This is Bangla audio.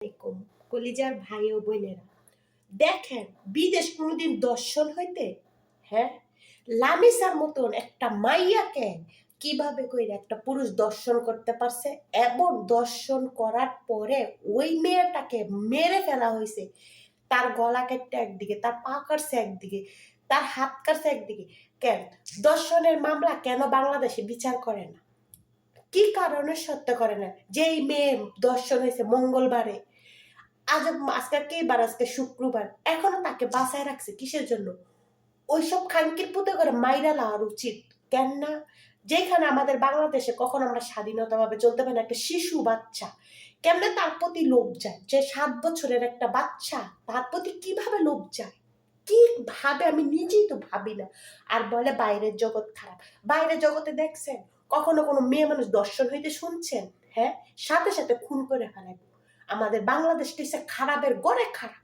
আলাইকুম কলিজার ভাই ও বোনেরা, দেখেন বিদেশ কোনোদিন দর্শন হইতে, হ্যাঁ, লামিসার মতন একটা মাইয়াকে কিভাবে কইরা একটা পুরুষ দর্শন করতে পারছে এবং দর্শন করার পরে ওই মেয়েটাকে মেরে ফেলা হয়েছে। তার গলা কেটে একদিকে, তার পা কাটছে একদিকে, তার হাত কাটছে একদিকে। কেন দর্শনের মামলা কেন বাংলাদেশে বিচার করে না? কি কারণে সত্য করে না? যেই মেয়ে দর্শন হয়েছে মঙ্গলবারে, আজ আজকে কি বার? আজকে শুক্রবার, এখনো তাকে বাঁচায় রাখছে কিসের জন্য? ওইসব খানকির পুঁতে করে মাইরা লাওয়ার উচিত। কেন না? যেখানে আমাদের বাংলাদেশে কখন আমরা স্বাধীনতা ভাবে চলতে পারি না, একটা শিশু বাচ্চা কেমনে তার প্রতি লোভ যায়? যে 7 বছরের একটা বাচ্চা, তার প্রতি কিভাবে লোভ যায়? কি ভাবে আমি নিজেই তো ভাবি না। আর বলে বাইরের জগৎ খারাপ। বাইরের জগতে দেখছেন কখনো কোনো মেয়ে মানুষ দর্শন হইতে শুনছেন? হ্যাঁ, সাথে সাথে খুন করে ফেলায়। আমাদের বাংলাদেশটা হচ্ছে খারাপের গড়ে খারাপ।